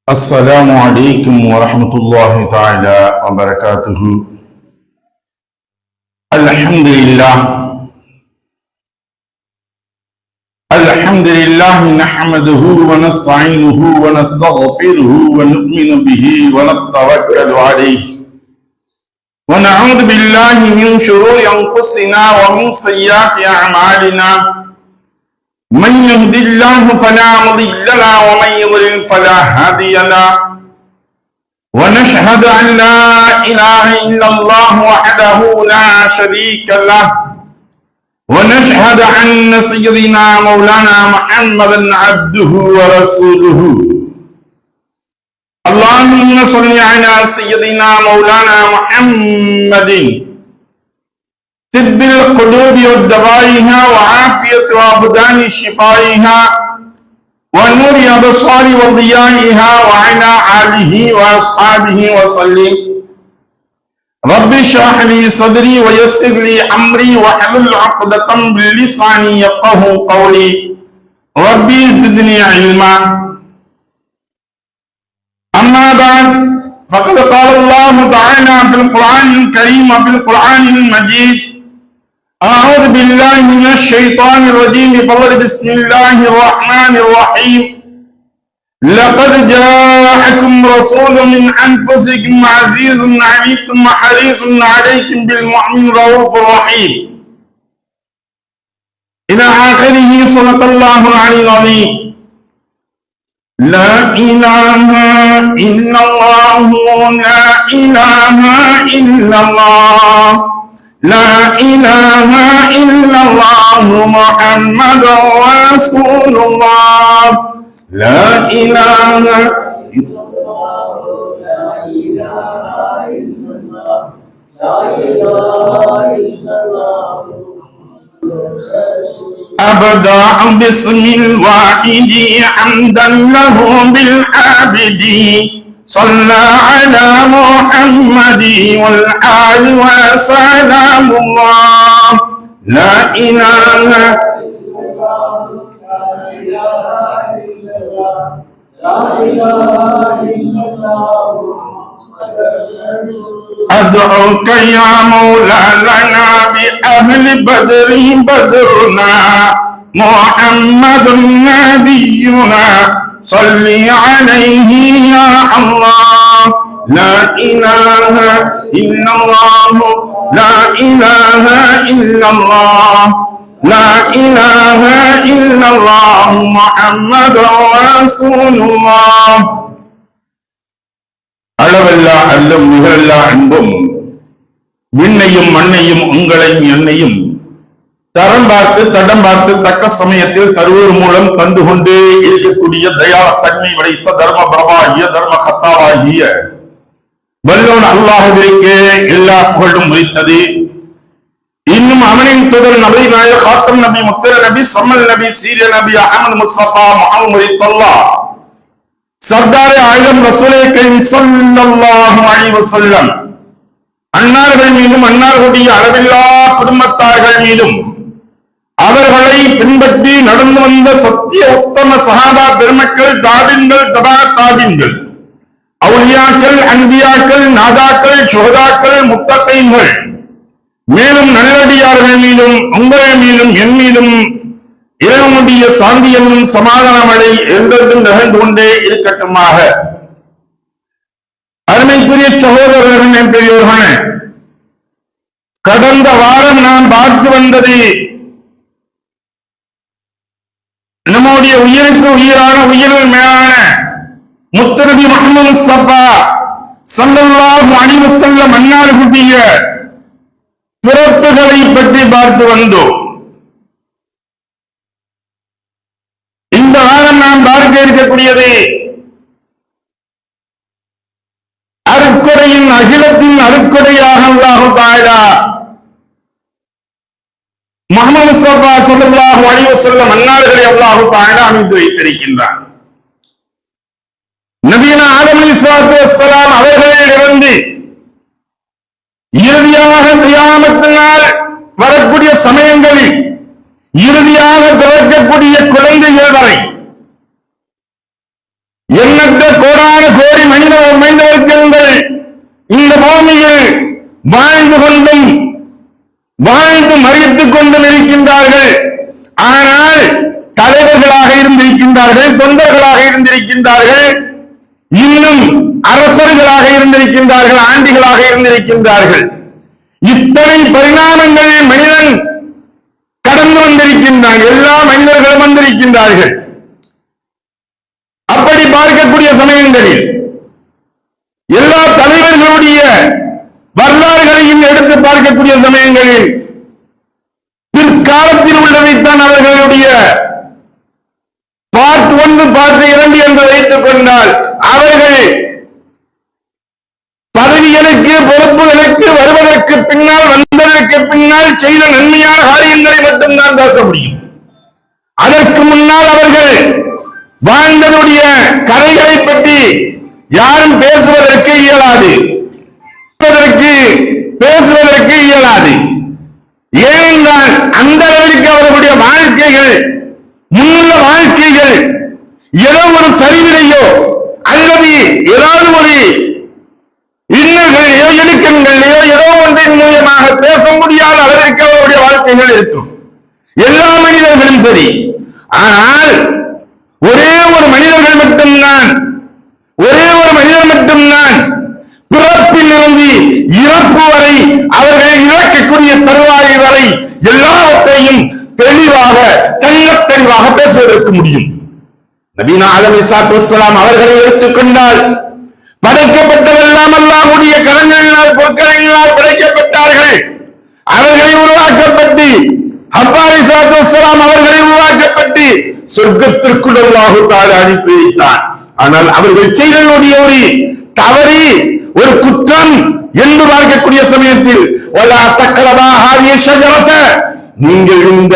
السلام عليكم ورحمة الله تعالى وبركاته. الحمد لله نحمده ونستعينه ونستغفره ونؤمن به ونتوكل عليه ونعوذ بالله من شرور أنفسنا ومن سيئات أعمالنا. من يهد الله فلا مضل له ومن يضلل فلا هادي له. ونشهد أن لا إله إلا الله وحده لا شريك له. ونشهد أن سيدنا مولانا محمدا عبده ورسوله. اللهم صل على سيدنا مولانا محمد طب القلوب ودوائها وعافية أبدان شفائها ونور أبصار وضيائها وعلى آله وأصحابه وسلم. رب اشرح لي صدري ويسر لي أمري واحلل عقدة من لساني يفقهوا قولي. ربي زدني علما. أما بعد فقد قال الله تعالى في القرآن الكريم وفي القرآن المجيد: أعوذ بالله من الشيطان الرجيم. بسم الله الرحمن الرحيم. لقد جاءكم رسول من أنفسكم عزيز عليكم حريص عليكم بالمؤمنين رؤوف رحيم إلى آخره. صدق الله العلي العظيم. لا إله إلا الله لا إله إلا الله لا إله إلا الله محمد رسول الله. لا إله إلا الله لا إله إلا الله لا إله إلا الله. أبدأ باسم الواحد حمدا له بالعابد. صلى على محمد والآل وسلام الله. لا إله إلا الله لا إله إلا الله. أدعوك يا مولانا بأهل بدر بدرنا محمد نبينا صل عليه يا الله. لا إله إلا الله لا إله إلا الله لا إله إلا الله محمد رسول الله. அளவல்லா அல்லும் நிகழல்லா அன்பும் விண்ணையும் மண்ணையும் உங்களையும் என்னையும் தரம் பார்த்து தடம் பார்த்து தக்க சமயத்தில் தருவோர் மூலம் தந்து கொண்டே இருக்கக்கூடிய தயா தன்மை படைத்த தர்ம பிரபாகிய தர்ம கத்தாவாகிய வல்லோன் அல்லாஹ்விற்கே எல்லா புகழும் உரித்தது. இன்னும் அவனின் தூதர் நபி நாயக காத்தம் நபி முத்தர நபி சம்மல் நபி சீரிய நபி அஹமது முஸ்தபா முஹம்மது தல்லா சர்தாரே ஆயிரம் ரசூலே கரீம் ஸல்லல்லாஹு அலைஹி வஸல்லம் அன்னார்கள் மீதும் அன்னார்களுடைய அளவில்லா குடும்பத்தார்கள் மீதும் அவர்களை பின்பற்றி நடந்து வந்த சத்திய உத்தம சஹாபா பெருமக்கள் தாபின்கள் தபா தாபின்கள் அவுலியாக்கள் அன்பியாக்கள் நாதாக்கள் சுஹதாக்கள் முத்தகீன்கள் மேலும் நல்லடியார்கள் மீதும் உங்கள் மீதும் என் மீதும் இறைவனுடைய சாந்தியும் சமாதான மழை என்றென்றும் நிகழ்ந்து கொண்டே இருக்கட்டுமாக. அருமைக்குரிய சகோதரர்களே பெரியோர்களே, கடந்த வாரம் நாம் பார்த்து வந்தது நம்முடைய உயிருக்கு உயிரான உயிரில் மேலான முத்தநபி முஹம்மது முஸ்தபா ஸல்லல்லாஹு அலைஹி வஸல்லம் அன்னாருடைய பிறப்புகளை பற்றி பார்த்து வந்தோம். இந்த வாரம் நாம் பார்க்க இருக்கக்கூடியது அருட்கொடையின் அகிலத்தின் அருட்கொடையாக அல்லாஹ் தஆலா முஹம்மது முஸ்தபா ஸல்லல்லாஹு அலைஹி வஸல்லம் அன்னார்களை அல்லாஹ் தஆலா அமைத்து வைத்திருக்கின்றார். நபியனா ஆதம் அலைஹிஸ்ஸலாத்து வஸ்ஸலாம் அவர்களிலிருந்து இறுதியாக கியாமத் நாள் வரக்கூடிய சமயங்களில் இறுதியாக பிறக்கக்கூடிய குழந்தைகள் வரை எண்ணற்ற கோடான கோடி மனித வர்க்கங்கள் இந்த பூமியில் வாழ்ந்து கொண்டும் வாழ்ந்து மறித்துக் கொண்டும் இருக்கின்றார்கள். ஆனால் தலைவர்களாக இருந்திருக்கின்றார்கள், தொண்டர்களாக இருந்திருக்கின்றார்கள், இன்னும் அரசர்களாக இருந்திருக்கின்றார்கள், ஆண்டிகளாக இருந்திருக்கின்றார்கள். இத்தனை பரிணாமங்கள் மனிதன் கடந்து வந்திருக்கின்றான். எல்லா மனிதர்களும் வந்திருக்கின்றார்கள். அப்படி பார்க்கக்கூடிய சமயங்களில் எல்லா தலைவர்களுடைய வரலாறுகளையும் எடுத்து பார்க்கக்கூடிய சமயங்களில் பிற்காலத்தில் உள்ளதைத்தான் அவர்களுடைய பார்ட் 1 பார்ட் 2 என்று வைத்துக் கொண்டால் அவர்கள் பதவிகளுக்கு பொறுப்புகளுக்கு வருவதற்கு பின்னால் வந்ததற்கு பின்னால் செய்த நன்மையான காரியங்களை மட்டும்தான் பேச முடியும். அதற்கு முன்னால் அவர்கள் வாழ்ந்ததுடைய கதைகளை பற்றி யாரும் பேசுவதற்கு இயலாது, பேசுவதற்கு இயலாது. ஏனென்றால் அந்த அளவிற்கு அவர்களுடைய வாழ்க்கைகள், முன்னுள்ள வாழ்க்கைகள் ஏதோ ஒரு சரிவிலையோ அல்லது ஏதாவது ஒரு இன்னல்களையோ இடுக்கங்களையோ ஏதோ ஒன்றின் மூலமாக பேச முடியாத அளவிற்கு அவருடைய வாழ்க்கைகள் இருக்கும். எல்லா மனிதர்களும் சரி. ஆனால் ஒரே ஒரு மனிதர்கள் மட்டும்தான் பிறப்பிலிருந்து இறப்பு வரை அவர்கள் இழக்கக்கூடிய தருவாய் வரை எல்லாவற்றையும் தெளிவாக தெளிவாக பேசுவதற்கு முடியும். நபீனா அலைஹிஸ்ஸலாத்து வஸ்ஸலாம் அவர்களை எடுத்துக்கொண்டால் படைக்கப்பட்டதெல்லாம் அல்லாஹ்வுடைய கரங்களினால் பொற்கரங்களினால் படைக்கப்பட்டார்கள். அவர்களை உருவாக்கப்பட்டு ஹவ்வா அலைஹிஸ்ஸலாத்து வஸ்ஸலாம் அவர்களை உருவாக்கப்பட்டு சொர்க்கத்திற்குள் அல்லாஹ் தஆலா அனுப்பி வைத்தான். ஆனால் அவர்கள் செய்தனுடைய ஒரு தவறு, ஒரு குற்றம் என்று பார்க்கக்கூடிய சமயத்தில் வலா தக்ரபா ஹாதிஹி ஷஜரத, நீங்கள் இந்த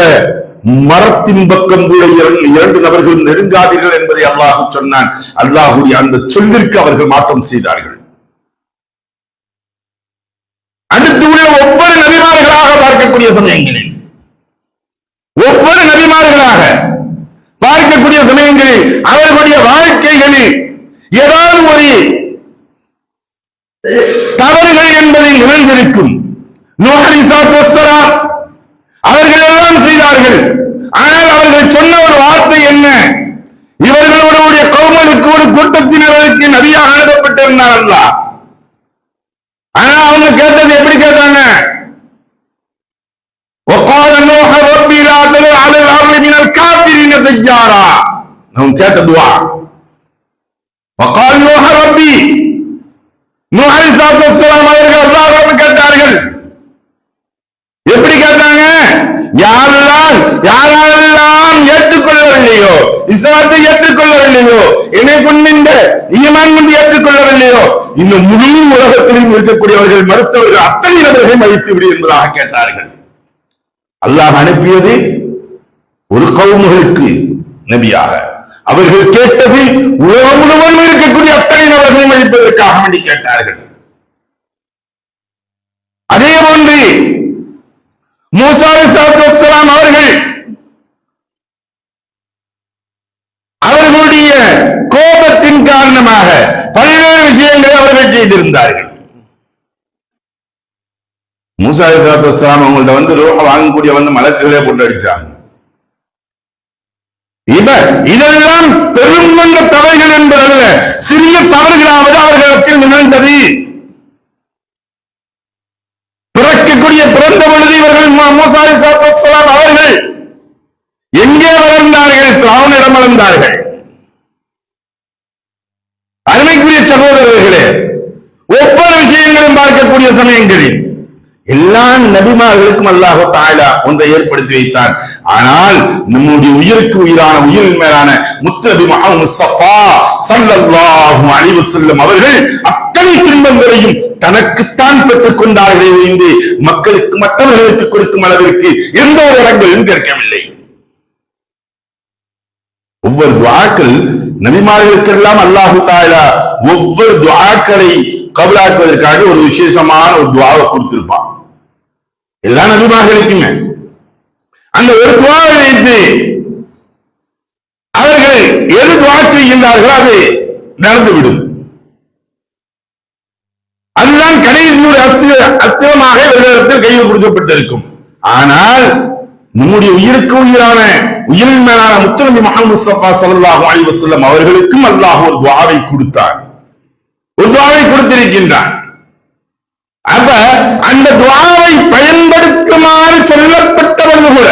மரத்தின் பக்கம் கூட இரண்டு நபர்கள் நெருங்காதீர்கள் என்பதை அல்லாஹ் சொன்னான். அல்லாஹ்வுடைய அந்த சொல்லிற்கு அவர்கள் மாற்றம் செய்தார்கள். அடுத்து உள்ள ஒவ்வொரு நபிமார்களாக பார்க்கக்கூடிய சமயங்களில் அவர்களுடைய வாழ்க்கைகளில் ஏதாவது ஒரு தவறுகள் என்பதை நிகழ்ந்திருக்கும். நூஹ் அலைஹிஸ்ஸலாத்து வஸ்ஸலாம் அவர்கள் எல்லாம் செய்தார்கள். ஆனால் அவர்கள் சொன்ன ஒரு வார்த்தை என்ன? இவர்களுடைய கௌமனுக்கு ஒரு கூட்டத்தினருக்கு நபியாக அனுப்பப்பட்டிருந்தார் அல்லாஹ். ஆனா அவங்க கேட்டது எப்படி கேட்டாங்க? وقال نوح ربي لا تذر على الارض من الكافرين ديارا. هم கேட்ட துஆ. وقال نوح ربي, நூஹ் அலைஹிஸ்ஸலாத்து வஸ்ஸலாம் அவர்கள் அல்லாஹ்வை கேட்டார்கள். எப்படி கேட்டாங்க? யாரெல்லாம் ஏற்றுக்கொள்ளவில்லையோ, இஸ்லாத்தை ஏற்றுக்கொள்ளவில்லையோ, என்னை கொண்ட ஈமான் கொண்டு ஏற்றுக்கொள்ளவில்லையோ, இந்த முழு உலகத்திலும் இருக்கக்கூடியவர்கள் மறுத்தவர்கள் அத்தனை நபர்களை மதித்து விடு என்பதாக கேட்டார்கள். அல்லாஹ் அனுப்பியது ஒரு கௌமுகளுக்கு நபியாக. அவர்கள் கேட்டது உலகம் முழுவதும் இருக்கக்கூடிய அத்தனை நபர்களை மதிப்பதற்காக வேண்டி கேட்டார்கள். அதே போன்று மூசா அலைஹிஸ்ஸலாத்து வஸ்ஸலாம் அவர்களுடைய கோபத்தின் காரணமாக பல்வேறு விஷயங்களை அவர்கள் செய்திருந்தார்கள். மூசா அலைஹிஸ்ஸலாத்து வஸ்ஸலாம் அவங்கள்ட்ட ரூஹ வாங்கக்கூடிய மலக்குகளே போட்டு அடிச்சாங்க. இதெல்லாம் பெருங்கொண்ட தவறுகள் என்பதல்ல, சிறிய தவறுகளாவது அவர்களுக்கு நிகழ்ந்தது. பிறந்த பொழுது இவர்கள் மூசா அலைஹிஸ்ஸலாத்து வஸ்ஸலாம் அவர்கள் எங்கே வளர்ந்தார்கள்? ஃபிரௌனிடம் வளர்ந்தார்கள். அருமைக்குரிய சகோதரர்களே, ஒவ்வொரு விஷயங்களும் பார்க்கக்கூடிய சமயங்களில் எல்லா நபிமார்களுக்கும் அல்லாஹ் தஆலா ஒன்றை ஏற்படுத்தி வைத்தான். ஆனால் நம்முடைய உயிருக்கு உயிரான உயிரின் மேலான முத்தநபி முஹம்மது முஸ்தபா ஸல்லல்லாஹு அலைஹி வஸல்லம் அவர்கள் அத்தனை துன்பங்களையும் தனக்குத்தான் பெற்றுக் கொண்டார்களே ஒழிந்து மக்களுக்கு மற்றவர்களுக்கு கொடுக்கும் அளவிற்கு எந்த ஒரு இடங்களிலும் கேட்கவில்லை. ஒவ்வொரு துஆக்கள் நபிமார்களுக்கெல்லாம் அல்லாஹ் தஆலா ஒவ்வொரு துஆக்களை கபூலாக்குவதற்காக ஒரு விசேஷமான ஒரு துஆவை கொடுத்திருப்பான். எல்லா நபிமார்களுக்குமே அந்த ஒரு துஆவை வைத்து அவர்கள் எது துஆ செய்கின்றார்களோ அது நடந்துவிடும். அதுதான் கடைசியுடைய அஸ்திரமாக இவர்களிடத்தில் கையில் கொடுக்கப்பட்டிருக்கும். ஆனால் நம்முடைய உயிருக்கு உயிரான உயிரின் மேலான முத்துநபி முஹம்மது முஸ்தபா ஸல்லல்லாஹு அலைஹி வஸல்லம் அவர்களுக்கும் அல்லாஹ் ஒரு துஆவை கொடுத்தார், ஒரு துஆவை கொடுத்திருக்கின்றார். அப்ப அந்த துஆவை பயன்படுத்துமாறு சொல்லப்பட்டவர்கள் கூட,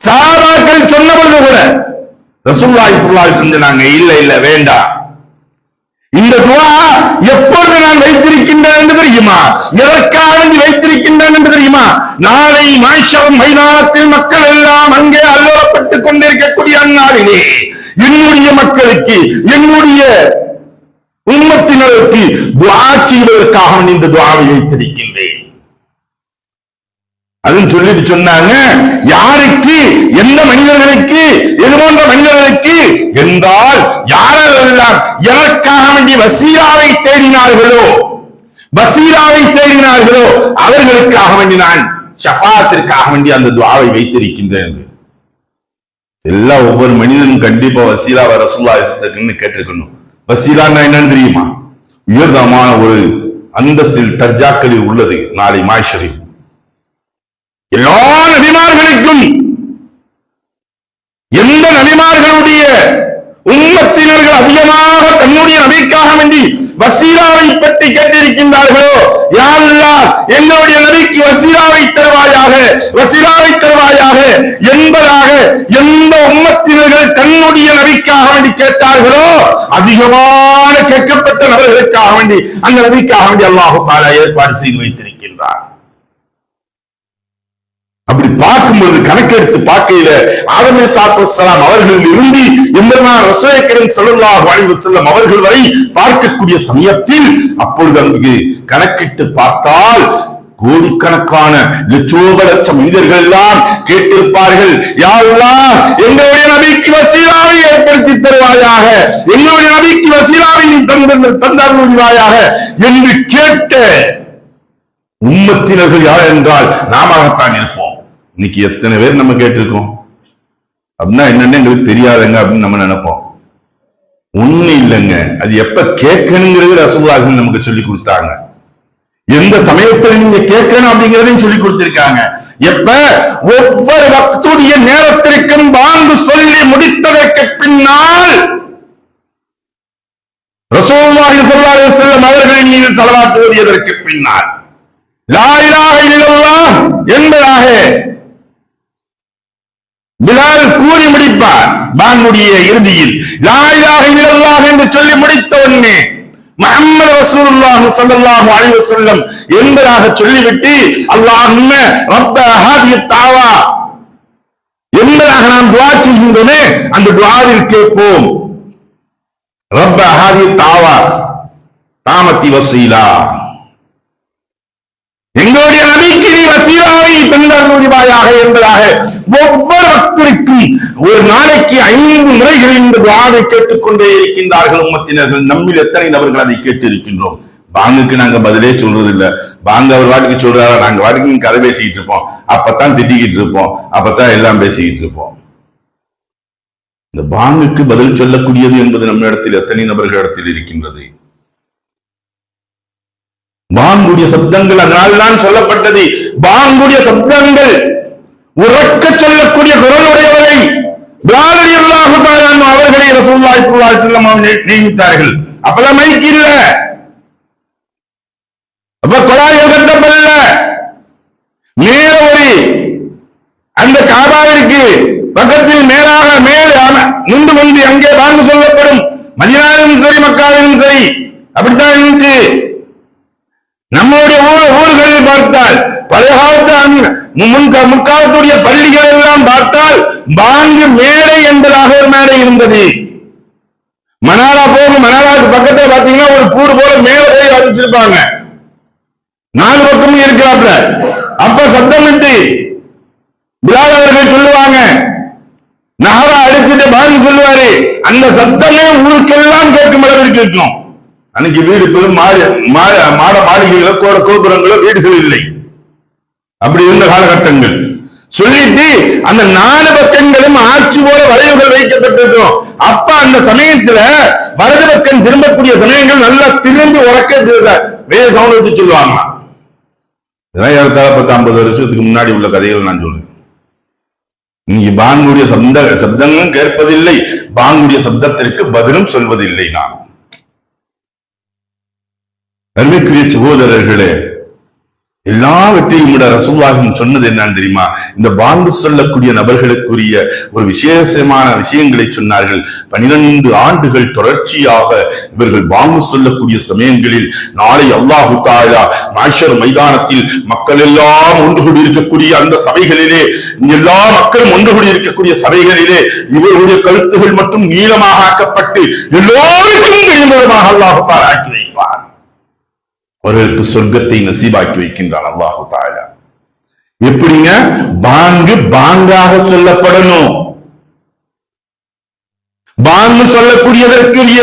சஹாபாக்கள் சொன்னவர்கள் கூட ரசூலுல்லாஹி ஸல்லல்லாஹு அலைஹி வஸல்லம் சொன்னாங்க, இல்ல இல்ல வேண்டாம், இந்த துஆ எப்பொழுது நான் வைத்திருக்கின்றேன் என்று தெரியுமா, எதற்காக வைத்திருக்கின்றேன் என்று தெரியுமா, நாளை மாஷர் மைதானத்தில் மக்கள் எல்லாம் அங்கே அல்லோலப்பட்டுக் கொண்டிருக்கக்கூடிய அந்நாளிலே என்னுடைய மக்களுக்கு, என்னுடைய உம்மத்தினருக்கு துஆ செய்வதற்காக இந்த துஆவை வைத்திருக்கின்றேன். அதுன்னு சொல்லிட்டு சொன்னாங்க, யாருக்கு, எந்த மனிதர்களுக்கு, இது போன்ற மனிதர்களுக்கு என்றால் யாரெல்லாம் எனக்காக வேண்டிய வசீலாவை தேடினார்களோ, வசீலாவை தேடினார்களோ அவர்களுக்காக வேண்டி நான் ஷஃபாஅத்திற்காக வேண்டி அந்த துஆவை வைத்திருக்கின்றேன். எல்லாம் ஒவ்வொரு மனிதனும் கண்டிப்பா வசீலா ரசூலுல்லாஹி ஸல்லல்லாஹு கேட்டிருக்கணும். வசீலான்னா என்னன்னு தெரியுமா, உயர்தமான ஒரு அந்தஸ்தில் தர்ஜாக்களில் உள்ளது. நாளை மாஷரில் எல்லா நபிமார்களுக்கும், எந்த நபிமார்களுடைய உம்மத்தினர்கள் அதிகமாக தன்னுடைய நபிக்காக வேண்டி வசீலாவை பற்றி கேட்டிருக்கின்றார்களோ, யா அல்லாஹ் என்னுடைய நபிக்கு வசீலாவை தருவாயாக, வசீலாவை தருவாயாக என்பதாக எந்த உம்மத்தினர்கள் தன்னுடைய நபிக்காக வேண்டி கேட்டார்களோ, அதிகமான கேட்கப்பட்ட நபர்களுக்காக வேண்டி அந்த நபிக்காக வேண்டி அல்லாஹ் தஆலா ஏற்பாடு செய்து வைத்திருக்கின்றார். அப்படி பார்க்கும்போது கணக்கெடுத்து பார்க்கையில ஆதம் அலைஹிஸ்ஸலாத்து வஸ்ஸலாம் அவர்களில் இருந்து எம்பெருமானார் ரசூலுல்லாஹி கரீம் ஸல்லல்லாஹு அலைஹி வஸல்லம் அவர்கள் வரை பார்க்கக்கூடிய சமயத்தில் அப்பொழுது அங்கு கணக்கிட்டு பார்த்தால் கோடிக்கணக்கான லட்சோப லட்சம் மனிதர்கள் எல்லாம் கேட்டிருப்பார்கள், யா அல்லாஹ் எங்களுடைய நபிக்கு வசீலாவை ஏற்படுத்தி தருவாயாக, எங்களுடைய நபிக்கு வசீலாவை தந்தருள்வாயாக என்று கேட்ட உம்மத்தினர்கள் யார் என்றால் நாமத்தான் இருப்போம். இன்னைக்கு எத்தனை பேர் நம்ம கேட்டிருக்கோம் அப்படின்னா என்னன்னு எங்களுக்கு தெரியாதுங்க அப்படின்னு நம்ம நினைப்போம். ஒண்ணு இல்லைங்க, அது எப்ப கேட்கணுங்கிறது ரசூலுல்லாஹி நமக்கு சொல்லி கொடுத்தாங்க. எந்த சமயத்துல நீங்க கேட்கணும் அப்படிங்கறதையும் சொல்லி கொடுத்திருக்காங்க. எப்ப ஒவ்வொரு வக்துடைய நேரத்திற்கும் பாங்கு சொல்லி முடித்ததற்கு பின்னால் ரசூலுல்லாஹி ஸல்லல்லாஹு அலைஹி வஸல்லம் அவர்களின் மீது ஸலவாத் ஓதியதற்கு பின்னால் லா இலாஹ இல்லல்லாஹ் என்பதாக பிலால் கூறி முடிப்பார். பாங்குடைய இறுதியில் லா இலாஹ இல்லல்லாஹ் என்று சொல்லி முடித்த உடனே முஹம்மது ரசூலுல்லாஹி ஸல்லல்லாஹு அலைஹி வஸல்லம் என்பதாக சொல்லிவிட்டு அல்லாஹும்ம ரப்ப ஹாதிஹி தாவா என்பதாக நாம் துஆ செய்கின்றோமே, அந்த துஆவில் கேட்போம், ரப்ப ஹாதிஹி தாவா தாமத்தி வசீலா, எங்களுடைய நபிக்கு நீ வசீலாவை தந்தருள்வாயாக என்பதாக ஒவ்வொரு பக்தருக்கும் ஒரு நாளைக்கு 5 முறைகள் இந்த துஆவை கேட்டுக்கொண்டே இருக்கின்றார்கள் உம்மத்தினர்கள். நம்மில் எத்தனை நபர்கள் அதை கேட்டு இருக்கின்றோம்? பாங்குக்கு நாங்க பதிலே சொல்றது இல்ல, பாங்க அவர் வாட்டுக்கு சொல்றாரா, நாங்க வாட்டுக்கு கதை பேசிக்கிட்டு இருப்போம், அப்பத்தான் திட்டிக்கிட்டு இருப்போம், அப்பத்தான் எல்லாம் பேசிக்கிட்டு இருப்போம். இந்த பாங்குக்கு பதில் சொல்லக்கூடியது என்பது நம்ம இடத்தில் எத்தனை நபர்கள் இடத்தில் இருக்கின்றது? பாங்குடைய சப்தங்கள், அதனால்தான் சொல்லப்பட்டது பாங்குடைய சப்தங்கள் உறக்க சொல்லக்கூடிய குரலுடையவரை பிலால் ரலியல்லாஹு தஆலா அவர்களை ரசூலுல்லாஹி ஸல்லல்லாஹு அலைஹி வஸல்லம் நியமித்தார்கள். அப்பதான் மைக் இல்ல, அப்ப குழாய்கள் கட்டப்படல, மேல ஒரு அந்த காபாவிற்கு பக்கத்தில் மேலாக நின்று கொண்டு அங்கே பாங்கு சொல்லப்படும். மதீனாவிலும் சரி மக்காவிலும் சரி அப்படித்தான் இருந்துச்சு. நம்முடைய ஊர்களில் பார்த்தால் பழைய காலத்து முற்காலத்துடைய பள்ளிகள் எல்லாம் பார்த்தால் பாங்கு மேடை என்பதாக ஒரு மேடை இருந்தது. மணாலா போகும், மணாலாவுக்கு பக்கத்தில் பாத்தீங்கன்னா ஒரு கூடு போல மேல போய் வச்சிருப்பாங்க, 4 பக்கமும் இருக்கிறாப்ல. அப்ப சத்தமிட்டு பிலால் அவர்கள் சொல்லுவாங்க, நகரா அடிச்சுட்டு பாங்கு சொல்லுவாரு, அந்த சத்தமே ஊருக்கெல்லாம் கேட்கும் அளவிற்கு இருக்கும். அன்னைக்கு வீடுகளும் மாட மாளிகைகளோ கோபுரங்களோ வீடுகள் இல்லை, அப்படி இருந்த காலகட்டங்கள். சொல்லிட்டு அந்த 4 பக்கங்களும் ஆட்சி போல வளைவுகள் வைக்கப்பட்டிருக்கும். அப்ப அந்த சமயத்துல வலது பக்கம் வேற சவுண்ட் விட்டு சொல்லுவாங்க. இதெல்லாம் 1050 வருஷத்துக்கு முன்னாடி உள்ள கதைகள் நான் சொல்றேன். நீங்க பாங்குடைய சப்தங்களும் கேட்பதில்லை, பாங்குடைய சப்தத்திற்கு பதிலும் சொல்வதில்லை. நான் அருமைக்குரிய சகோதரர்களே, எல்லாவற்றையும் விட ரசூலுல்லாஹி சொன்னது என்னன்னு தெரியுமா? இந்த பாங்கு சொல்லக்கூடிய நபர்களுக்குரிய ஒரு விசேஷமான விஷயங்களை சொன்னார்கள். 12 ஆண்டுகள் தொடர்ச்சியாக இவர்கள் பாங்கு சொல்லக்கூடிய சமயங்களில் நாளை அல்லாஹு தஆலா மஹ்ஷர் மைதானத்தில் மக்கள் எல்லாம் ஒன்று கூடி இருக்கக்கூடிய அந்த சபைகளிலே, எல்லா மக்களும் ஒன்று கூடி இருக்கக்கூடிய சபைகளிலே இவருடைய கழுத்துகள் மட்டும் நீளமாக ஆக்கப்பட்டு எல்லோருக்கும் நீளமாக அல்லாஹு தஆலா ஆக்கி வைப்பார். அவர்களுக்கு சொர்க்கத்தை நசீபாக்கி வைக்கின்றான் அல்லாஹு தஆலா. எப்படிங்க? பாங்கு பாங்காக சொல்லப்படணும். பாங்கு சொல்லக்கூடியதற்குரிய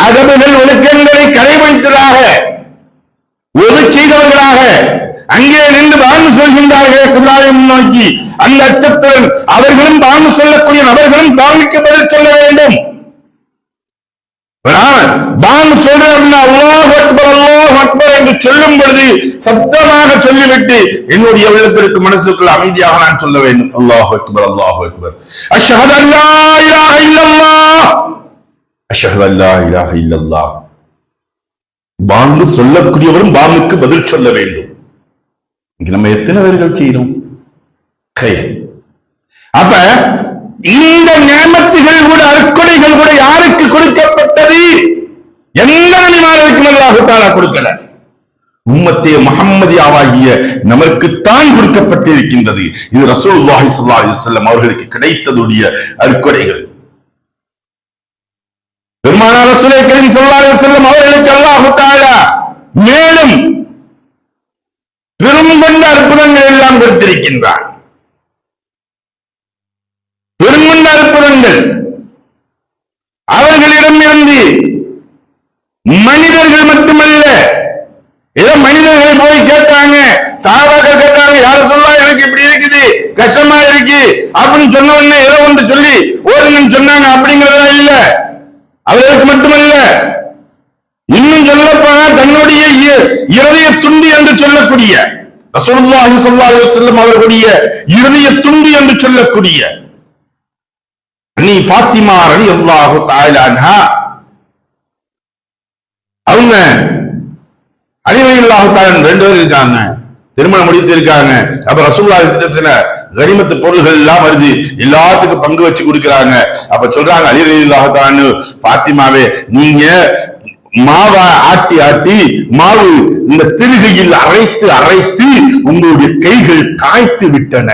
அதபுகள் ஒழுக்கங்களை கடைபிடித்ததாக ஒது செய்தவர்களாக அங்கே நின்று பாங்கு சொல்கின்றார்கள் குர்ஆனை முன்னோக்கி. அந்த அச்சத்துடன் அவர்களும் பாங்கு சொல்லக்கூடிய நபர்களும் பாங்குக்கு பதில் சொல்ல வேண்டும். பாங்கு சொல்றேன் அல்லாஹ் அக்பர் அல்லாஹ் அக்பர் என்று சொல்லும் பொழுது சப்தமாக சொல்லிவிட்டு என்னுடைய உள்ளத்திற்கு மனசுக்குள் அமைதியாக நான் சொல்ல வேண்டும். அல்லாஹ் அக்பர் அல்லாஹ் அக்பர் அஷ்ஹது அல்லா இலாஹ இல்லல்லாஹ் அஷ்ஹது அல்லா இலாஹ இல்லல்லாஹ். பாங்கு சொல்லக்கூடியவரும் பாங்குக்கு பதில் சொல்ல வேண்டும். நம்ம எத்தனை பேர்கள் செய்யணும்? அப்ப இந்த நியமத்துகள் கூட அற்கொடைகள் கூட யாருக்கு கொடுக்கப்பட்டது? எந்த நபிமார்களுக்கும் அல்லாஹ் தஆலா கொடுக்கல. உம்மத்தே முஹம்மதியாவாகிய நமக்குத்தான் கொடுக்கப்பட்டிருக்கின்றது. இது ரசூலுல்லாஹி ஸல்லல்லாஹு அலைஹி வஸல்லம் அவர்களுக்கு கிடைத்ததுடைய அற்கொடைகள். பெருமானார் ரசூலே கரீம் ஸல்லல்லாஹு அலைஹி வஸல்லம் அவர்களுக்கு அல்லாஹ் தஆலா மேலும் பெருங்கொண்ட அற்புதங்கள் எல்லாம் கொடுத்திருக்கின்றார். பெருங்கொண்ட அற்புதங்கள் அவர்களிடம் இருந்து மனிதர்கள் மட்டுமல்ல, ஏதோ மனிதர்களை போய் கேட்டாங்க, சஹாபாக்கள் கேட்டாங்க, யார் சொல்லா எனக்கு இப்படி இருக்குது, கஷ்டமா இருக்கு அப்படின்னு சொன்ன உடனே ஏதோ ஒன்று சொல்லி ஓடுங்கன்னு சொன்னாங்க. அப்படிங்கிறதா இல்ல. அவர்களுக்கு மட்டுமல்ல, இன்னும் சொல்லப்போனா தன்னுடைய இருதய துண்டு என்று சொல்லக்கூடிய ரசூலுல்லாஹி ஸல்லல்லாஹு அலைஹி வஸல்லம் அவர்களுடைய இருதய துண்டு என்று சொல்லக்கூடிய அன்னி ஃபாத்திமா ரலியல்லாஹு தஆலா அன்ஹா அவங்க அலி ரலியல்லாஹு தஆலா 2 பேர் இருக்காங்க, திருமணம் முடித்து இருக்காங்க. அப்ப ரசூலுல்லாஹி திட்டத்துல கனிமத்து பொருள்கள் எல்லாம் வருது, எல்லாத்துக்கும் பங்கு வச்சு கொடுக்கிறாங்க. அப்ப சொல்றாங்க அலி ரலியல்லாஹு தஆலா, ஃபாத்திமாவே நீங்க மாவை ஆட்டி ஆட்டி மாவு இந்த திருகையில் அரைத்து அரைத்து உங்களுடைய கைகள் காய்த்து விட்டன.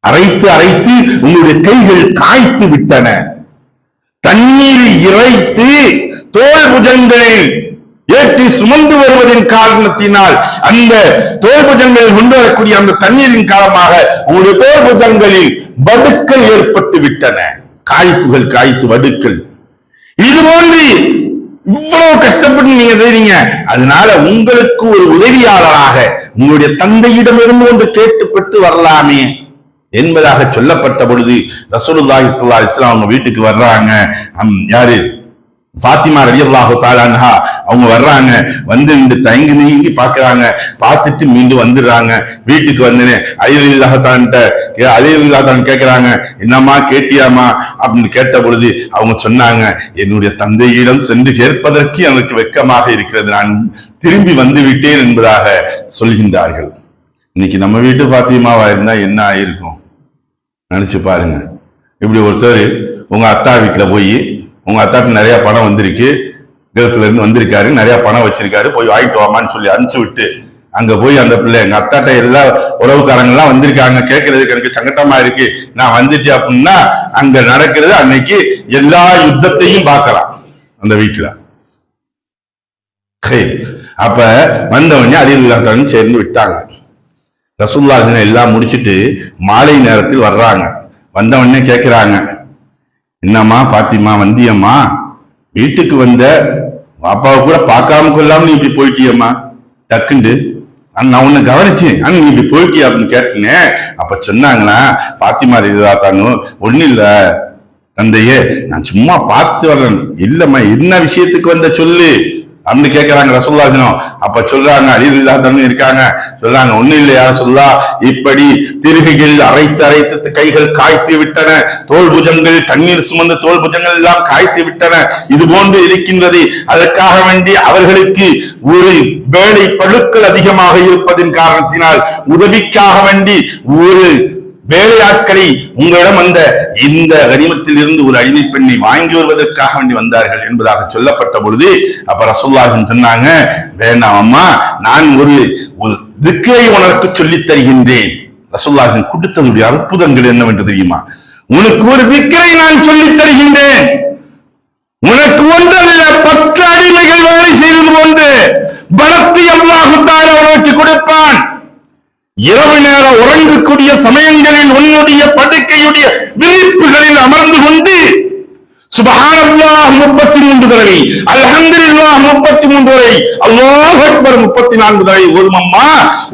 அரைத்து அரைத்து உங்களுடைய கைகள் காய்த்து விட்டன. தண்ணீரில் இறைத்து தோல் புஜங்களில் ஏற்றி சுமந்து வருவதன் காரணத்தினால் அந்த தோல் புஜங்களில் கொண்டு வரக்கூடிய அந்த தண்ணீரின் காரணமாக உங்களுடைய தோல் புஜங்களில் வடுக்கள் ஏற்பட்டு விட்டன. காய்ப்புகள் காய்த்து வடுக்கள். இது போன்று இவ்வளவு கஷ்டப்பட்டு நீங்க செய்றீங்க. அதனால உங்களுக்கு ஒரு உதவியாளராக உங்களுடைய தந்தையிடமிருந்து ஒன்று கேட்டு பெற்று வரலாமே என்பதாக சொல்லப்பட்ட பொழுது ரசூலுல்லாஹி ஸல்லல்லாஹு அலைஹி வஸல்லம் அவங்க வீட்டுக்கு வர்றாங்க. யாரு? ஃபாத்திமா ரலியல்லாஹு தஆலா அன்ஹா அவங்க வர்றாங்க. வந்து இந்த தயங்கி நீங்கி பாக்குறாங்க. பார்த்துட்டு மீண்டும் வந்துடுறாங்க. வீட்டுக்கு வந்தனே அலி ரலியல்லாஹு தஆலா கேட்கிறாங்க, என்னம்மா கேட்டியாமா அப்படின்னு கேட்ட பொழுது அவங்க சொன்னாங்க, என்னுடைய தந்தையிடம் சென்று கேட்பதற்கு எனக்கு வெட்கமாக இருக்கிறது, நான் திரும்பி வந்து விட்டேன் என்பதாக சொல்கின்றார்கள். இன்னைக்கு நம்ம வீட்டு ஃபாத்திமாவா இருந்தா என்ன ஆயிருக்கும் நினைச்சு பாருங்க. இப்படி ஒருத்தர் உங்க அத்தா வீட்டுல போய், உங்க அத்தாக்கு நிறைய பணம் வந்திருக்கு, கல்ஃப்ல இருந்து வந்திருக்காரு, நிறைய பணம் வச்சிருக்காரு, போய் வாங்கிட்டு வாமான்னு சொல்லி அனுப்பிச்சு விட்டு அங்க போய் அந்த பிள்ளை எங்க அத்தாட்ட எல்லா உறவுக்காரங்க எல்லாம் வந்திருக்காங்க, கேட்கறதுக்கு எனக்கு சங்கட்டமா இருக்கு, நான் வந்துட்டேன் அப்படின்னா அங்க நடக்கிறது அன்னைக்கு எல்லா யுத்தத்தையும் பார்க்கலாம் அந்த வீட்டுல. அப்ப வந்தவொடனே அலில்லாஹு சேர்ந்து விட்டாங்க. ரசூலுல்லாஹி எல்லாம் முடிச்சுட்டு மாலை நேரத்தில் வர்றாங்க. வந்தவொடனே கேட்கிறாங்க, என்னம்மா பாத்திமா வந்தியம்மா, வீட்டுக்கு வந்த பாப்பாவை கூட பார்க்காம கொள்ளாம நீ இப்படி போயிட்டியம்மா டக்குண்டு, நான் உன்னை கவனிச்சேன், ஆனா நீ இப்படி போயிட்டியா அப்படின்னு கேட்டேன். அப்ப சொன்னாங்களா, பாத்திமா ரலியல்லாஹு அன்ஹா ஒண்ணு இல்ல, தந்தையே நான் சும்மா பார்த்து வரேன். இல்லம்மா என்ன விஷயத்துக்கு வந்த சொல்லு அப்படின்னு கேட்கிறாங்க ரசூலுல்லாஹ். அப்ப சொல்றாங்க, அலில்லாஹ் இருக்காங்க, சொல்றாங்க ஒண்ணு இல்லையா சொல்லா, இப்படி திருகைகள் அரைத்து கைகள் காய்த்து விட்டன, தோல் புஜங்கள் தண்ணீர் சுமந்த தோல் புஜங்கள் எல்லாம் காய்த்து விட்டன, இது போன்று இருக்கின்றது. அதற்காக வேண்டி அவர்களுக்கு ஒரு வேலை பழுக்கள் அதிகமாக இருப்பதின் காரணத்தினால் உதவிக்காக வேண்டி ஒரு வேலையாட்களை உங்களிடம் வந்த இந்த கனிமத்தில் இருந்து ஒரு அடிமை பெண்ணை வாங்கி வருவதற்காக வேண்டி வந்தார்கள் என்பதாக சொல்லப்பட்ட பொழுது அப்ப ரசூலுல்லாஹ் சொன்னாங்க, வேண்டாம் அம்மா, நான் ஒரு திக்ரை உனக்கு சொல்லித் தருகின்றேன். ரசூலுல்லாஹ் கொடுத்ததுடைய அற்புதங்கள் என்னவென்று தெரியுமா? உனக்கு ஒரு திக்ரை நான் சொல்லித் தருகின்றேன். உனக்கு ஒன்றல்ல 10 அடிமைகள் வேலை செய்வது போன்று பலத்தை அல்லாஹ் தஆலா உனக்கு கொடுப்பான். இரவு நேரம் உறங்கக்கூடிய சமயங்களில் உன்னுடைய படுக்கையுடைய விரிப்புகளில் அமர்ந்து கொண்டு சுப்ஹானல்லாஹ் 33 தடவை, அல்ஹம்துலில்லாஹ் 33 தடவை, அல்லாஹு அக்பர் 34 தடவை ஓதுமம்மா.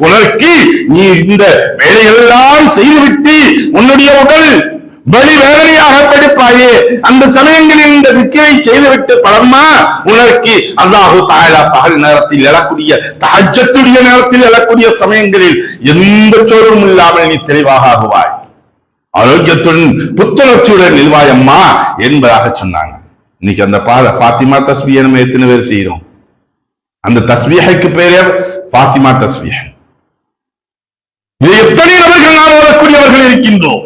உனக்கு நீ இந்த வேலையெல்லாம் செய்துவிட்டு உன்னுடைய உடல் வலி வேதனையாக படுப்பாயே, அந்த சமயங்களில் இந்த திக்ரை செய்துவிட்டு பலம்மா உனக்கு அல்லாஹு தஆலா பகல் நேரத்தில் எழக்கூடிய தஹஜ்ஜுடைய நேரத்தில் எழக்கூடிய சமயங்களில் எந்த சோர்வும் இல்லாமல் நீ தெளிவாக ஆகுவாய், ஆரோக்கியத்துடன் புத்துணர்ச்சியுடன் நில்வாய் அம்மா என்பதாக சொன்னாங்க. இன்னைக்கு அந்த ஃபாத்திமா தஸ்பீஹ் நம்ம எத்தனை பேர் செய்யறோம்? அந்த தஸ்பீஹுக்கு பேரே ஃபாத்திமா தஸ்பீஹ். இது எத்தனை நபர்கள் நாம் ஓதக்கூடியவர்கள் இருக்கின்றோம்.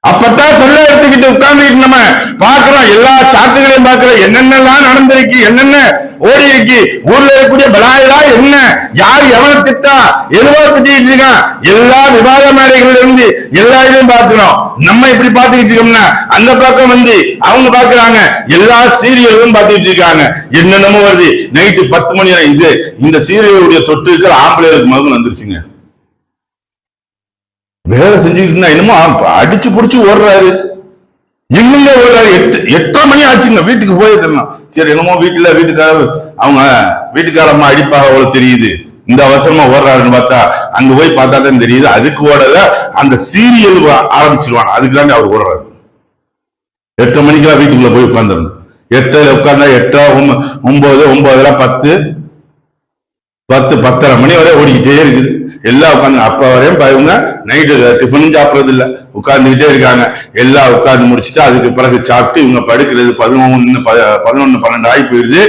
அப்பதான் சொல்ல எடுத்துக்கிட்டு உட்கார்ந்துக்கிட்டு நம்ம பாக்குறோம், எல்லா சாட்டுகளையும் பாக்குறோம், என்னென்னலாம் நடந்திருக்கு, என்னென்ன ஓடி இருக்கு, ஊர்ல இருக்கக்கூடிய பலாயெல்லாம் என்ன, யார் எவனை திட்டா எதுவோ திட்டிட்டு இருக்கான், எல்லா விவாத மேடைகள்ல இருந்து எல்லா இதையும் பார்க்கிறோம். நம்ம இப்படி பார்த்துக்கிட்டு இருக்கோம்னா அந்த பக்கம் வந்து அவங்க பாக்குறாங்க, எல்லா சீரியலும் பார்த்துக்கிட்டு இருக்காங்க, என்னென்னமோ வருது. நைட்டு 10 மணி இது இந்த சீரியலுடைய தொற்றுக்கள் ஆம்பளைகளுக்கு மகன் வந்துருச்சுங்க. வேலை செஞ்சுக்கிட்டு இருந்தா என்னமோ அடிச்சு புடிச்சு ஓடுறாரு, எங்க ஓடுறாரு. 8:30 மணி ஆச்சுங்க, வீட்டுக்கு போயிருந்தோம். சரி என்னமோ அவங்க வீட்டுக்காரம்மா அடிப்பாக அவ்வளவு தெரியுது, இந்த அவசரமா ஓடுறாருன்னு பார்த்தா அங்க போய் பார்த்தா தான் தெரியுது அதுக்கு ஓடல, அந்த சீரியல் ஆரம்பிச்சிருவாங்க, அதுக்கு தானே அவர் ஓடுறாரு. 8 மணிக்கெல்லாம் வீட்டுக்குள்ள போய் உட்காந்துருந்தோம். 8 உட்கார்ந்தா 8, 9, 9, 10, 10:30 மணி வரை ஓடிக்கிட்டே இருக்குது. எல்லாம் உட்காந்து அப்ப வரையும் இவங்க நைட்டு டிஃபனும் சாப்பிடறது இல்ல, உட்கார்ந்துகிட்டே இருக்காங்க. எல்லாம் உட்கார்ந்து முடிச்சுட்டு அதுக்கு பிறகு சாப்பிட்டு இவங்க படுக்கிறது 11, 12 ஆகி போயிருது.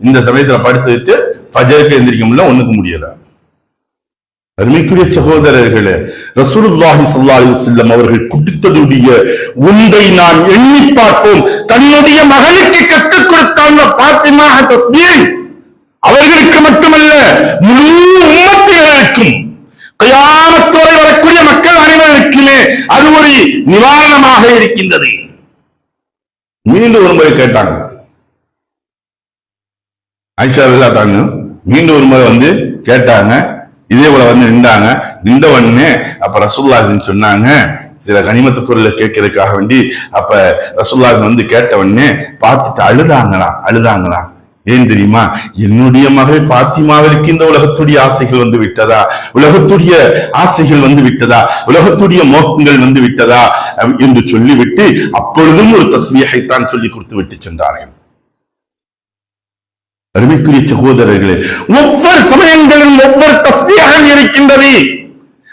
இந்த சமயத்துல படுத்துட்டு ஃபஜருக்கு எந்திரிக்க முடியல, ஒண்ணுக்கு முடியல. அருமைக்குரிய சகோதரர்களே, ரசூலுல்லாஹி ஸல்லல்லாஹு அலைஹி வஸல்லம் அவர்கள் குடித்ததுடைய ஒன்றை நாம் எண்ணி பார்ப்போம். தன்னுடைய மகனுக்கு கற்றுக் கொடுத்தாங்க ஃபாத்திமா தஸ்பீஹ். அவர்களுக்கு மட்டுமல்ல முழு உம்மத்தினருக்கும் கியாமத் வரை வரக்கூடிய மக்கள் அனைவருக்குமே அது ஒரு நிவாரணமாக இருக்கின்றது. மீண்டும் ஒரு முறை கேட்டாங்க ஆயிஷா ரலியல்லாஹு அன்ஹா, மீண்டும் ஒரு முறை வந்து கேட்டாங்க. இதே போல வந்து நின்ற உடனே அப்ப ரசூலுல்லாஹி சொன்னாங்க, சில கனிமத்து பொருளை கேட்கறதுக்காக வேண்டி அப்ப ரசூலுல்லாஹி வந்து கேட்ட உடனே பார்த்துட்டு அழுதாங்களா. ஏன் தெரியுமா? என்னுடைய மகள் ஃபாத்திமாவிற்கு இந்த உலகத்துடைய ஆசைகள் வந்து விட்டதா, உலகத்துடைய ஆசைகள் வந்து விட்டதா, உலகத்துடைய மோகங்கள் வந்து விட்டதா என்று சொல்லிவிட்டு அப்பொழுதும் ஒரு தஸ்பீஹை தான் சொல்லி கொடுத்து விட்டு சென்றார்கள். அருமைக்குரிய சகோதரர்களே, ஒவ்வொரு சமயங்களிலும் ஒவ்வொரு தஸ்பீஹ் இருக்கின்றது.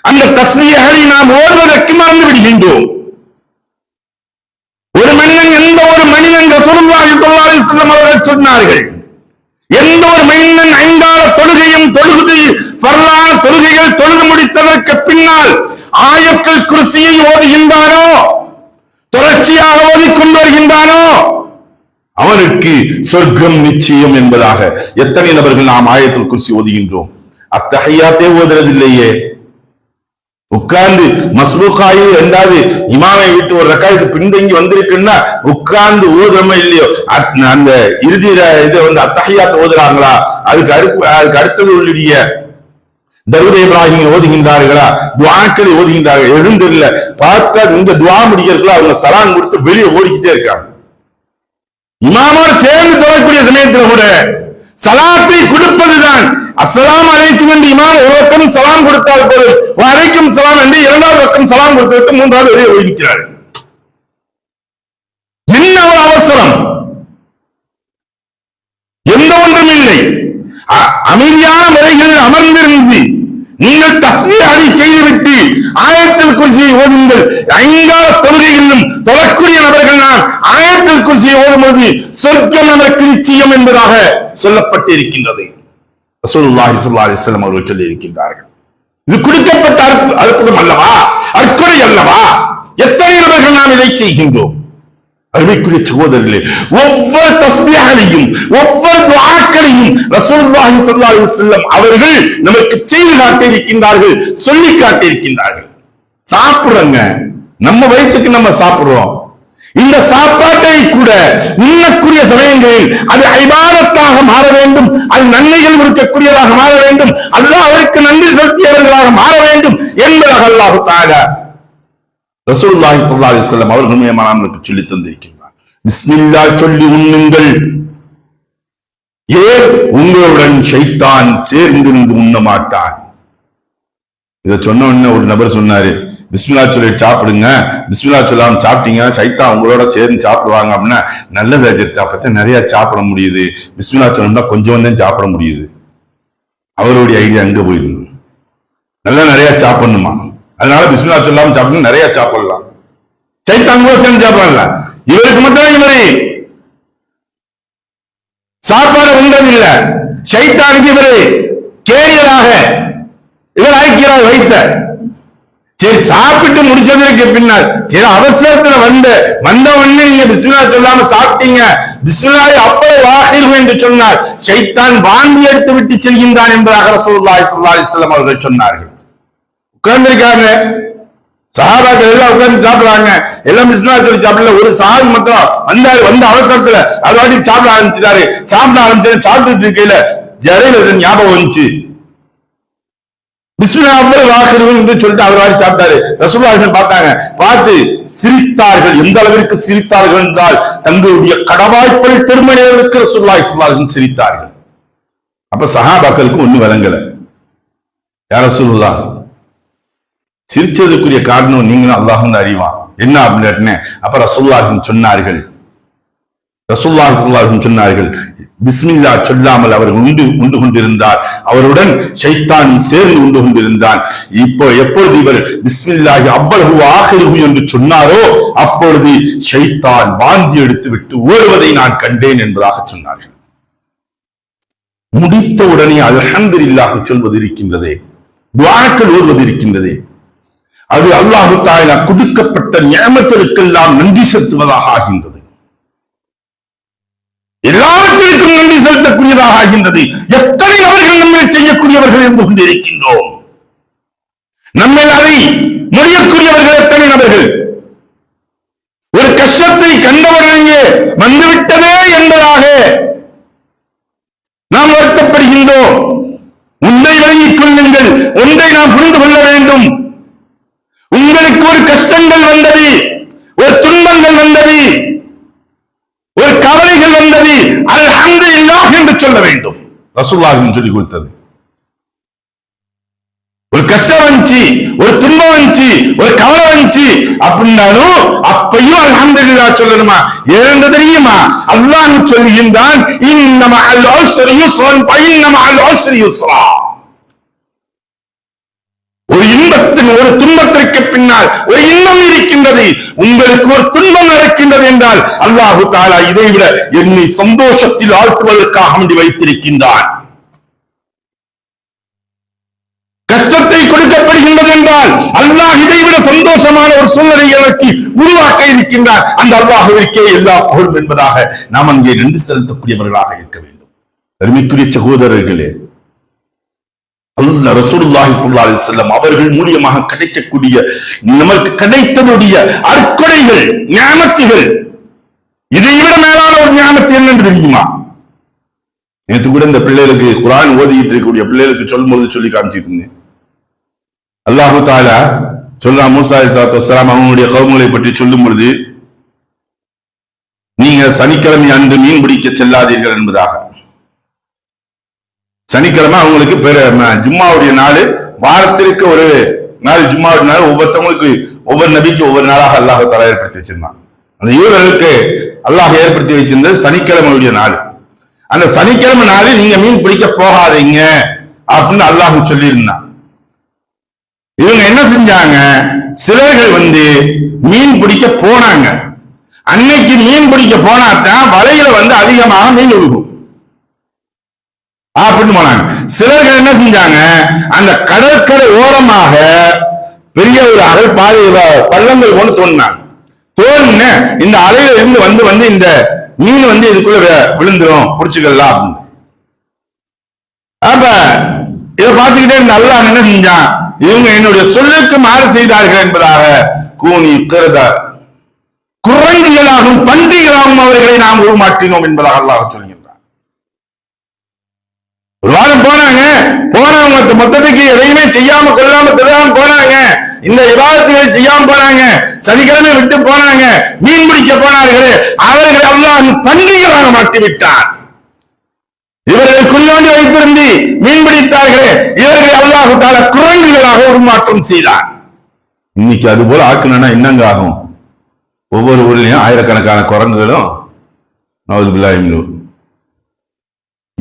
அந்த தஸ்பீஹை நாம் ஓதுவதற்கு மறந்து விடுகின்றோம். ஒரு மனிதன் எந்த ஒரு மனிதன் ரசூலுல்லாஹி ஸல்லல்லாஹு அலைஹி வஸல்லம் அவர்கள் சொன்னார்கள், எந்த ஒரு மனிதன் 5 கால தொழுகையும் ஃபர்லான தொழுகைகள் தொழுது முடித்ததற்கு பின்னால் ஆயத்துல் குர்சியை ஓதுகின்றானோ, தொடர்ச்சியாக ஓதிக்கொண்டு வருகின்றானோ, அவனுக்கு சொர்க்கம் நிச்சயம் என்பதாக. எத்தனை நபர்கள் நாம் ஆயத்துல் குர்சி ஓதுகின்றோம்? அத்தஹியாத்தே ஓதுறதில்லையே. உட்கார்ந்து மஸ்பூகாயி 2வது இமாமை விட்டு ஒரு ரக்காயத்து பின்தங்கி வந்திருக்குன்னா உட்கார்ந்து ஓதுறமா இல்லையோ, அந்த இறுதி இதை வந்து அத்தஹியாத் ஓதுறாங்களா, அதுக்கு அடுத்தது உள்ளிய தரூத் இப்ராஹிம் ஓதுகின்றார்களா, துஆக்களை ஓதுகின்றார்கள், எதுவும் தெரியல. பார்த்தா இந்த துஆ முடிக்கிறதுக்குள்ள அவங்க சலான் கொடுத்து வெளியே ஓடிக்கிட்டே இருக்காங்க. இமாமோடு சேர்ந்து தொழக்கூடிய சமயத்துல கூட சலாத்தை கொடுப்பதுதான். அஸ்ஸலாமு அலைக்கும் என்று இமாம் ஒரு பக்கம் சலாம் கொடுத்தால் போதும், வலைக்கும் சலாம் என்று 2வது பக்கம் சலாம் கொடுத்துவிட்டு 3வது வெளியே ஒதுக்கிறார். ஒரு அவசரம்? எந்த ஒன்றும் இல்லை. அமைதியான முறைகளில் அமர்ந்திருந்து நீங்கள் தஸ்பீஹை செய்துவிட்டு ஆயத்துல் குர்சியை ஓதுங்கள். ஐங்கால தொழுகையிலும் தொழக்கூடிய நபர்கள் நான் ஆயத்துல் குர்சியை ஓதும்போது சொர்க்கம் நமக்கு நிச்சயம் என்பதாக சொல்லப்பட்டு இருக்கின்றது. ரசூலுல்லாஹி ஸல்லல்லாஹு அலைஹி வஸல்லம் அவர்கள் சொல்லி இருக்கின்றார்கள். இது கொடுக்கப்பட்ட அற்புதம் அல்லவா, அற்கொடை அல்லவா? எத்தனை நபர்கள் நாம் இதை செய்கின்றோம்? அருமைக்குரிய சகோதரர்களே, ஒவ்வொரு தஸ்பீஹையும் ஒவ்வொரு துஆக்களையும் ரசூலுல்லாஹி ஸல்லல்லாஹு அலைஹி வஸல்லம் அவர்கள் நமக்கு செய்து காட்டியிருக்கின்றார்கள், சொல்லி காட்டியிருக்கின்றார்கள். சாப்பிடுறங்க, நம்ம வயிற்றுக்கு நம்ம சாப்பிடுறோம். இந்த சாப்பாட்டை கூட உண்ணக்கூடிய சமயங்களில் அது இபாதத்தாக மாற வேண்டும், அது நன்மைகள் இருக்கக்கூடியதாக மாற வேண்டும், அல்லாஹ் அவருக்கு நன்றி செலுத்தியவர்களாக மாற வேண்டும் என்பதாக அல்லாஹ் தஆலா ரசூலுல்லாஹி ஸல்லல்லாஹு அலைஹி வஸல்லம் அவர்கள் மூலமாக நமக்கு சொல்லி தந்திருக்கிறார். பிஸ்மில்லாஹ் சொல்லி உண்ணுங்கள். ஏன்? உங்களுடன் ஷைத்தான் சேர்ந்திருந்து உண்ண மாட்டான். இதை சொன்ன உடனே ஒரு நபர் சொன்னாரு, பிஸ்மில்லா சொல்லிட்டு சாப்பிடுங்க, பிஸ்மில்லா சொல்லாம சாப்பிட்டீங்கன்னா சைத்தான் உங்களோட சேர்ந்து சாப்பிடுவாங்க அப்படின்னா நல்லது அஜித், அப்பதான் நிறைய சாப்பிட முடியுது. பிஸ்மில்லா சொன்னா கொஞ்சம் தான் சாப்பிட முடியுது. அவருடைய ஐடியா அங்க போயிருக்கு. நல்லா நிறைய சாப்பிடணுமா, அதனால பிஸ்மில்லா சொல்லாம சாப்பிடணும், நிறைய சாப்பிடலாம். சைத்தான் கூட சேர்ந்து சாப்பிடல, இவருக்கு மட்டும் இவரு சாப்பாடு உண்டதில்லை. சைத்தானுக்கு இவரு கேரியராக இவர் ஆக்கிறார் வைத்த. சரி, சாப்பிட்டு முடிச்சதற்கு பின்னால் சரி அவசரத்துல வந்த உடனே நீங்க பிஸ்மில்லா சொல்லாம சாப்பிட்டீங்க, பிஸ்மில்லாஹி அப்போ வாஹிர் என்று சொன்னார். ஷைத்தான் வாந்தி எடுத்து விட்டு செல்கின்றான் என்பதாக ரசூலுல்லாஹி ஸல்லல்லாஹு அலைஹி வஸல்லம் அவர்கள் சொன்னார்கள். உட்கார்ந்திருக்காங்க, சஹாபாக்கள் எல்லாம் உட்கார்ந்து சாப்பிடுறாங்க, எல்லாம் பிஸ்மில்லா சொல்லி சாப்பிடல. ஒரு சஹாபி மட்டும் வந்த அவசரத்துல அதோட சாப்பிட ஆரம்பிச்சுட்டாரு. சாப்பிட்டு இருக்கையில ஜரையில ஞாபகம் வந்துச்சு, பிஸ்மில்லா என்று சொல்லிட்டு அவர் சாப்பிட்டாரு. ரசூலுல்லாஹி பார்த்தாங்க, பார்த்து சிரித்தார்கள். எந்த அளவிற்கு சிரித்தார்கள் என்றால் தங்களுடைய கடவாய்ப்பை பெருமடைவதற்கு ரசூலுல்லாஹி ஸல்லல்லாஹு அலைஹி வஸல்லம் சிரித்தார்கள். அப்ப சஹாபாக்களுக்கு ஒண்ணு விளங்கல. யா ரசூலுல்லாஹ், சிரிச்சதுக்குரிய காரணம் நீங்களும் அல்லாஹ்வும் அறிவான் என்ன அப்படின்னு. அப்ப ரசூலுல்லாஹி சொன்னார்கள், பிஸ்மில்லா சொல்லாமல் அவர் உண்டு கொண்டிருந்தார், அவருடன் ஷைத்தான் சேர்ந்து உண்டு கொண்டிருந்தான். இப்போ எப்பொழுது இவர் பிஸ்மில்லாஹி அவ்வளவு ஆகிருஹு என்று சொன்னாரோ அப்பொழுது ஷைத்தான் வாந்தி எடுத்து விட்டு ஓடுவதை நான் கண்டேன் என்பதாக சொன்னார்கள். முடித்த உடனே அல்ஹம்துலில்லாஹ் சொல்வது இருக்கின்றதே, துஆக்கள் ஓடுவது இருக்கின்றதே, அது அல்லாஹ் தஆலா கொடுக்கப்பட்ட நிஅமத்திற்கெல்லாம் நன்றி செலுத்துவதாக ஆகின்றது. எல்லாவற்றிற்கும் நன்றி செலுத்தக்கூடியதாக ஆகின்றது. எத்தனை அவர்கள் நம்மை செய்யக்கூடியவர்கள் என்று கொண்டிருக்கின்றோம். நம்மை அதை முடியக்கூடியவர்கள் எத்தனை நபர்கள்? ஒரு கஷ்டத்தை கண்டவுடனே வந்துவிட்டதே என்பதாக நாம் வருத்தப்படுகின்றோம். ஒன்றை விளங்கிக் கொள்ளுங்கள், ஒன்றை நாம் புரிந்து கொள்ள வேண்டும். உங்களுக்கு ஒரு கஷ்டங்கள் வந்தது, ஒரு துன்பங்கள் வந்தது, ஒரு கவலைகள் வந்தது, அல்ஹம்துலில்லாஹ் என்று சொல்ல வேண்டும். ரசூலுல்லாஹி சொல்லி கொடுத்தது. ஒரு கஷ்டம் வந்துச்சு, ஒரு துன்பம் வந்துச்சு, ஒரு கவலை வந்துச்சு அப்படின்னாலும் அப்பையும் அல்ஹம்துலில்லாஹ் சொல்லணுமா? ஏன் தெரியுமா? அல்லாஹ் சொல்லுகின்றான், இன்ன மஅல் உஸ்ரி யுஸ்ரன் ஃபஇன்ன மஅல் உஸ்ரி யுஸ்ரா. ஒரு இன்பத்தின் ஒரு துன்பத்திற்கு பின்னால் ஒரு இன்பம் இருக்கின்றது. உங்களுக்கு ஒரு துன்பம் நடக்கின்றது என்றால் அல்லாஹு தஆலா இதைவிட என்னை சந்தோஷத்தில் ஆழ்த்துவதற்காக வேண்டி வைத்திருக்கின்றான். கஷ்டத்தை கொடுக்கப்படுகின்றது என்றால் அல்லாஹ் இதைவிட சந்தோஷமான ஒரு சூழ்நிலை எனக்கு உருவாக்க இருக்கின்றான். அந்த அல்லாஹ்விற்கே எல்லா புகழும் என்பதாக நாம் அங்கே நன்றி செலுத்தக்கூடியவர்களாக இருக்க வேண்டும். அருமைக்குரிய சகோதரர்களே, ரசூலுல்லாஹி ஸல்லல்லாஹு அலைஹி வஸல்லம் அவர்கள் மூலமாக கிடைக்கக்கூடிய நமக்கு கிடைத்ததுடைய அற்கொடைகள், நியாமத்துகள், இதைவிட மேலான ஒரு நியாமத்து என்னன்னு தெரியுமா? நேற்று கூட இந்த பிள்ளைகளுக்கு குர்ஆன் ஓதிக்கிட்டு இருக்கக்கூடிய பிள்ளைகளுக்கு சொல்லும்போது சொல்லி காமிச்சிட்டு இருந்தேன். அல்லாஹு தஆலா சொல்றான், மூசா அலைஹிஸ்ஸலாத்து வஸ்ஸலாம் அவங்களுடைய கவும்களை பற்றி சொல்லும் பொழுது, நீங்க சனிக்கிழமை அன்று மீன் பிடிக்க செல்லாதீர்கள் என்பதாக. சனிக்கிழமை அவங்களுக்கு ஜும்மாவுடைய நாள், வாரத்திற்கு ஒரு நாள் ஜும்மாவுடைய நாள். ஒவ்வொருத்தவங்களுக்கு ஒவ்வொரு நபிக்கு ஒவ்வொரு நாளாக அல்லாஹ் தஆலா ஏற்படுத்தி வச்சிருந்தான். அந்த யூதர்களுக்கு அல்லாஹ் ஏற்படுத்தி வைத்திருந்தது சனிக்கிழமையுடைய நாள். அந்த சனிக்கிழமை நாளில் நீங்க மீன் பிடிக்க போகாதீங்க அப்படின்னு அல்லாஹ் சொல்லி இருந்தான். இவங்க என்ன செஞ்சாங்க, சிலர்கள் மீன் பிடிக்க போனாங்க. அன்னைக்கு மீன் பிடிக்க போனாதான் வலையில அதிகமாக மீன் விழுகும் அப்படின்னு போனாங்க. சிலர்கள் என்ன செஞ்சாங்க, அந்த கடற்கரை ஓரமாக பெரிய ஒரு அகல் பாதி பள்ளங்கள் கொண்டு தோண்டினாங்க. தோண்டின இந்த அலையில இருந்து இந்த மீன் இதுக்குள்ள விழுந்துரும், பிடிச்சுக்கலாம் அப்படின்னு. அப்ப இதை பார்த்துக்கிட்டே அல்லாஹ் என்ன செஞ்சான், இவங்க என்னுடைய சொல்லுக்கு மாறு செய்தார்கள் என்பதாக கூனி குரங்குகளாகவும் பன்றிகளாகவும் அவர்களை நாம் உருமாற்றினோம் என்பதாக அல்லாஹ் சொல்கின்றார். ஒரு வாரம் போனவங்க மொத்தத்துக்கு எதையுமே செய்யாம கொள்ளாம தெரியாம போனாங்க, இந்த விவாதத்துகளை செய்யாம போனாங்க, சனிக்கிழமை விட்டு போனாங்க, மீன் பிடிக்க போனார்களே அவர்களை அல்லாஹ் பன்றிகளாக மாற்றிவிட்டார். இவர்கள் குள்ளோண்டி வைத்திருந்து மீன் பிடித்தார்களே இவர்களை அல்லாஹ் தஆலா குரங்குகளாக உருமாற்றம் செய்தார். இன்னைக்கு அது போல ஆக்கணும்னா என்னங்க ஆகும்? ஒவ்வொரு ஊர்லயும் ஆயிரக்கணக்கான குரங்குகளும்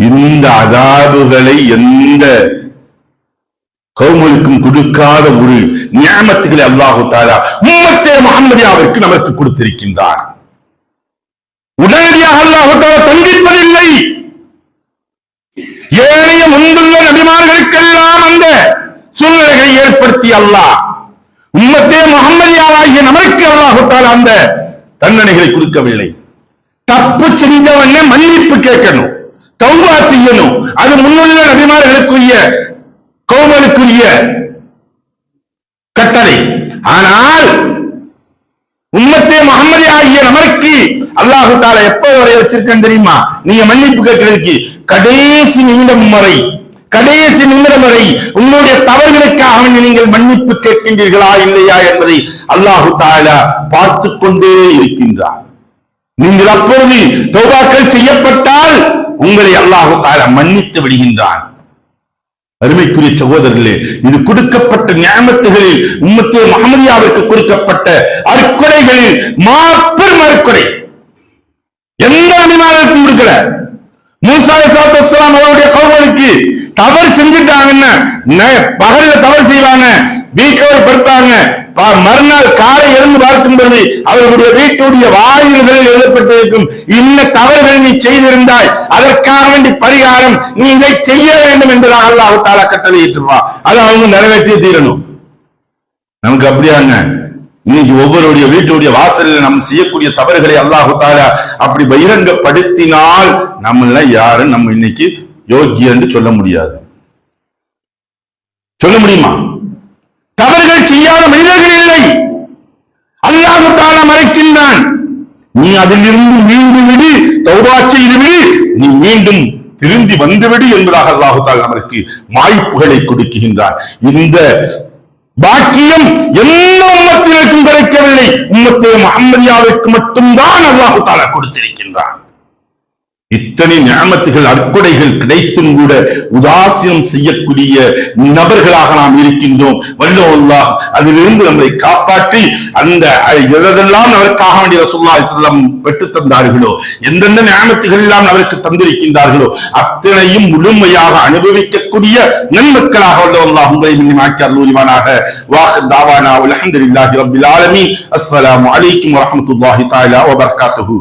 இந்த அதாபுகளை எந்த கௌமுக்கும் கொடுக்காத ஒரு நியமத்துகளை அல்லாஹ் தஆலா உம்மத்தே முஹம்மதியாவிற்கு நமக்கு கொடுத்திருக்கின்றார். உடனடியாக அல்லாஹ் தஆலா தண்டிப்பதில்லை. ஏனைய முந்துள்ள நபிமார்களுக்கெல்லாம் அந்த சூழ்நிலைகளை ஏற்படுத்தி அல்லாஹ் உம்மத்தே முஹம்மதியாவாகிய நமக்கு அல்லாஹ் தஆலா அந்த தண்டனைகளை கொடுக்கவில்லை. தப்பு செஞ்சவனே மன்னிப்பு கேட்கணும், தௌபா செய்யணும். அது முன்னுள்ள நபிமார்களுக்குரிய கௌமனுக்குரிய கட்டளை. ஆனால் உம்மத்தே முஹம்மதி ஆகிய நமக்கு அல்லாஹ் தஆலா எப்ப வரை வச்சிருக்கேன் தெரியுமா? நீங்க மன்னிப்பு கேட்கிறதுக்கு கடைசி நிமிடம் வரை உங்களுடைய தவறுகளுக்காக நீங்கள் மன்னிப்பு கேட்கின்றீர்களா இல்லையா என்பதை அல்லாஹ் தஆலா பார்த்து கொண்டே இருக்கின்றார். நீங்கள் அப்பொழுது தௌபாக்கள் செய்யப்பட்டால் உங்களை அல்லாஹ் தஆலா மன்னித்து விடுகின்றான். அருமைக்குரிய சகோதரர்களே, இது கொடுக்கப்பட்ட நியமத்துகளில் உம்மத்தே முஹம்மதியாவிற்கு கொடுக்கப்பட்ட அற்கொடைகளில் மாபெரும் அற்கொடை. எந்த நபிமாருக்கும் கொடுக்கல. மூசா அலைஹிஸ்ஸலாத்து வஸ்ஸலாம் அவருடைய கௌமுக்கு தவறு செஞ்சுட்டாங்கன்னா பகல்ல தவறு செய்வாங்க, வீட்டோடு படுத்தாங்க, மறுநாள் காலை எழுந்து பார்க்கும் பொழுது அவர்களுடைய வீட்டுடைய வாயில்களில் எழுதப்பட்டிருக்கும், இன்ன தவறுகள் நீ செய்திருந்தாய், அதற்காக வேண்டி பரிகாரம் நீ இதை செய்ய வேண்டும் என்பதாக அல்லாஹ் தஆலா கட்டளையிட்டிருப்பான். அதை அவங்க நிறைவேற்றி தீரணும். நமக்கு அப்படியாங்க இன்னைக்கு ஒவ்வொருடைய வீட்டுடைய வாசலில் நம்ம செய்யக்கூடிய தவறுகளை அல்லாஹ் தஆலா அப்படி பகிரங்கப்படுத்தினால் நம்மள யாரும் நம்ம இன்னைக்கு யோகிய என்று சொல்ல முடியாது. சொல்ல முடியுமா? தவறுகள் செய்யாத மனிதர்கள் இல்லை. அல்லாஹ் தஆலா மறைக்கின்றான். நீ அதிலிருந்து மீண்டு விடு, தௌபா செய்து விடு, நீ மீண்டும் திரும்பி வந்துவிடு என்பதாக அல்லாஹ் தஆலா நமக்கு வாய்ப்புகளை கொடுக்கின்றான். இந்த பாக்கியம் எல்லா உம்மத்தினருக்கும் கிடைக்கவில்லை, உம்மத்தே முஹம்மதியாவிற்கு மட்டும்தான் அல்லாஹ் தஆலா கொடுத்திருக்கின்றான். இத்தனை நியமத்துகள் அற்கொடைகள் கிடைத்தும் கூட உதாசீனம் செய்யக்கூடிய நபர்களாக நாம் இருக்கின்றோம். வல்லல்லாஹ் அல்லாஹ் அதிலிருந்து நம்மை காப்பாற்றி அந்த எதெல்லாம் நமக்காக வேண்டிய ரசூலுல்லாஹி ஸல்லல்லாஹு அலைஹி வஸல்லம் பெற்று தந்தார்களோ, எந்தெந்த நியமத்துகள் எல்லாம் அவருக்கு தந்திருக்கின்றார்களோ அத்தனையும் முழுமையாக அனுபவிக்கக்கூடிய நன்மக்களாக வல்லல்லாஹ் அல்லாஹ் உங்களை மாற்றி அருள்வானாக. வாஹிர் தாவானா அல்ஹம்துலில்லாஹி ரப்பில் ஆலமீன். அஸ்ஸலாமு அலைக்கும் வரஹ்மத்துல்லாஹி தஆலா வபரகாத்துஹு.